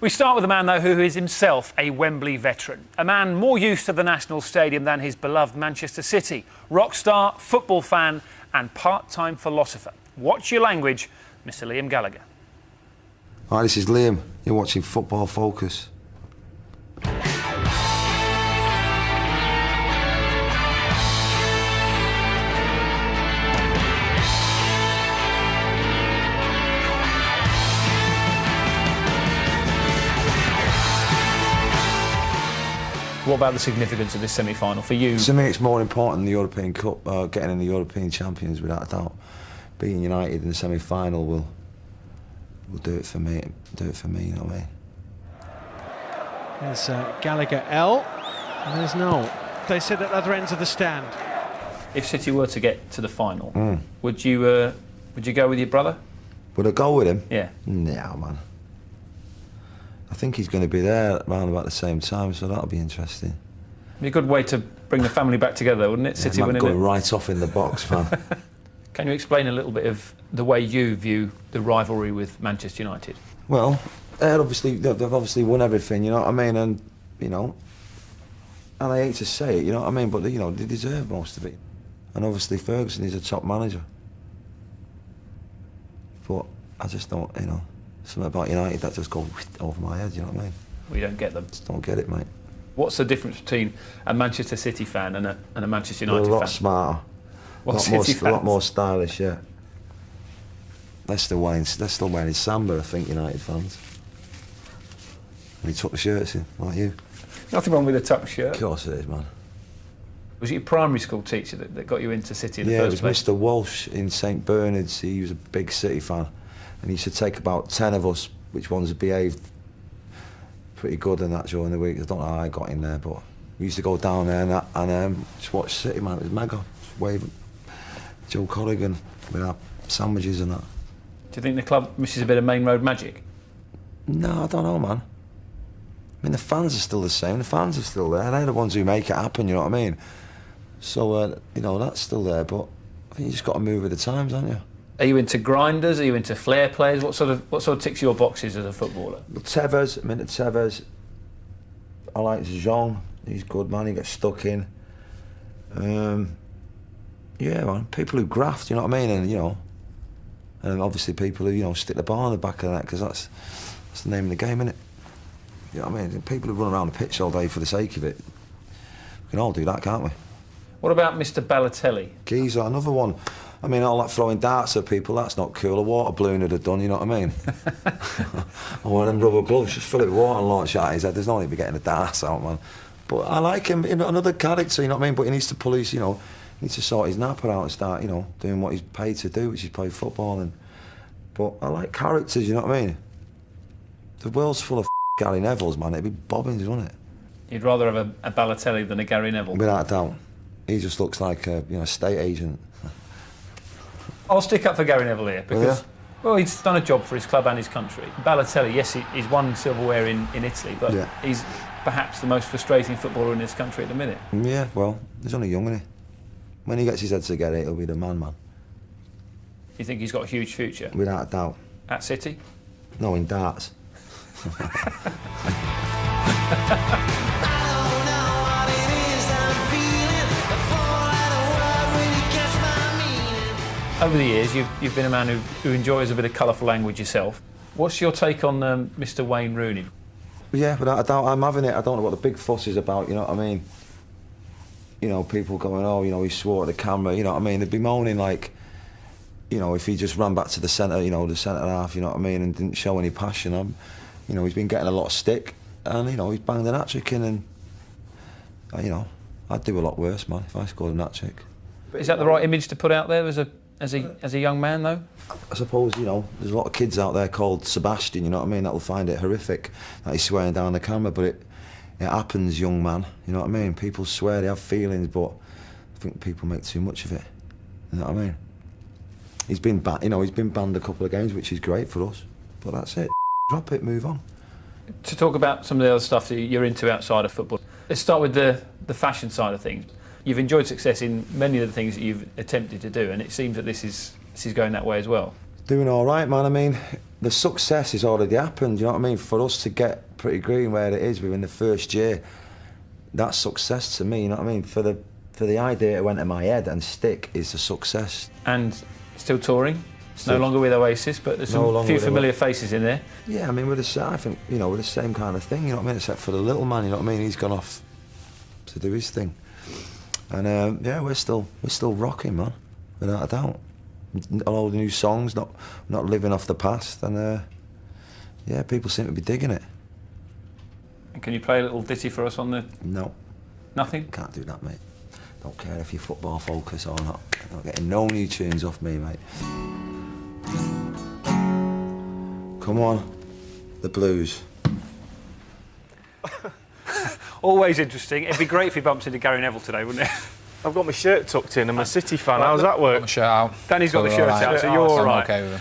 We start with a man, though, who is himself a Wembley veteran. A man more used to the National Stadium than his beloved Manchester City. Rock star, football fan and part-time philosopher. Watch your language, Mr. Liam Gallagher. Hi, this is Liam. You're watching Football Focus. What about the significance of this semi-final for you? To me, it's more important than the European Cup, getting in the European Champions, without a doubt. Beating United in the semi-final will do it for me. Do it for me, you know what I mean? There's Gallagher L, and there's Noel. They sit at other ends of the stand. If City were to get to the final, would you go with your brother? Would I go with him? Yeah. No, man. I think he's going to be there around about the same time, so that'll be interesting. It'd be a good way to bring the family back together, wouldn't it? City winning going it. Right off in the box, man. Can you explain a little bit of the way you view the rivalry with Manchester United? Well, they've obviously won everything, you know what I mean, and I hate to say it, you know what I mean, but they deserve most of it. And obviously Ferguson is a top manager, but I just don't, something about United that just goes over my head, you know what I mean? We don't get them. Just don't get it, mate. What's the difference between a Manchester City fan and a Manchester United fan? They're a lot smarter. A lot more stylish, yeah. They're still wearing his Samba, I think, United fans. And he took the shirts in, like you. Nothing wrong with a tuck shirt. Of course it is, man. Was it your primary school teacher that got you into City in the first place? Yeah, it was Mr. Walsh in St Bernard's. He was a big City fan. And he used to take about 10 of us, which ones had behaved pretty good in that during the week. I don't know how I got in there, but we used to go down there and just watch City, man. It was mega. Just waving Joe Corrigan with our sandwiches and that. Do you think the club misses a bit of main road magic? No, I don't know, man. I mean, the fans are still the same. The fans are still there. They're the ones who make it happen, you know what I mean? So, that's still there, but I think you just got to move with the times, aren't you? Are you into grinders? Are you into flair players? What sort of ticks your boxes as a footballer? Tevez, I'm into Tevez. I like Zhong. He's good, man. He gets stuck in. Yeah, man. People who graft, you know what I mean? And obviously people who stick the ball in the back of the net, because that's the name of the game, innit? You know what I mean? People who run around the pitch all day for the sake of it. We can all do that, can't we? What about Mr. Balotelli? Geezer, another one. I mean, all that throwing darts at people, that's not cool. A water balloon would have done, you know what I mean? Or one of them rubber gloves, just fill it with water and launch at his head. There's no need to be getting the darts out, man. But I like him, another character, you know what I mean? But he needs to police, he needs to sort his napper out and start, doing what he's paid to do, which is play football. But I like characters, you know what I mean? The world's full of Gary Nevilles, man. It'd be bobbins, wouldn't it? You'd rather have a Balotelli than a Gary Neville? Without a doubt. He just looks like a estate agent. I'll stick up for Gary Neville here because, well, he's done a job for his club and his country. Balotelli, yes, he's won silverware in Italy, but he's perhaps the most frustrating footballer in this country at the minute. Yeah, well, he's only young, isn't he? When he gets his head together, he'll be the man. You think he's got a huge future? Without a doubt. At City? No, in darts. Over the years, you've been a man who enjoys a bit of colourful language yourself. What's your take on Mr. Wayne Rooney? Yeah, without a doubt, I'm having it. I don't know what the big fuss is about, you know what I mean? People going, oh, he swore at the camera, you know what I mean? They'd be moaning like, if he just ran back to the centre, the centre half, you know what I mean, and didn't show any passion. He's been getting a lot of stick, and, he's banged an hat-trick in, and, I'd do a lot worse, man, if I scored a hat-trick. But is that the right image to put out there as a young man, though? I suppose, there's a lot of kids out there called Sebastian, you know what I mean, that'll find it horrific that he's swearing down the camera, but it happens, young man, you know what I mean? People swear, they have feelings, but I think people make too much of it, you know what I mean? He's been banned a couple of games, which is great for us, but that's it. Drop it, move on. To talk about some of the other stuff that you're into outside of football, let's start with the fashion side of things. You've enjoyed success in many of the things that you've attempted to do, and it seems that this is going that way as well. Doing all right, man. I mean, the success has already happened, you know what I mean? For us to get Pretty Green where it is within the first year, that's success to me, you know what I mean? For the idea that went in my head and stick is a success. And still touring? Still, no longer with Oasis, but there's a few familiar faces in there. Yeah, I mean, I think, you know, we're the same kind of thing, you know what I mean? Except for the little man, you know what I mean? He's gone off to do his thing. And yeah, we're still rocking, man, without a doubt. All the new songs, not living off the past, and yeah, people seem to be digging it. And can you play a little ditty for us on the... No. Nothing? Can't do that, mate. Don't care if you're football focused or not. You're not getting no new tunes off me, mate. Come on, the blues. Always interesting. It'd be great if he bumped into Gary Neville today, wouldn't it? I've got my shirt tucked in. I'm a City fan. How's that work? Got my shirt out. Danny's got the shirt out, so you're all right. I'm okay with him.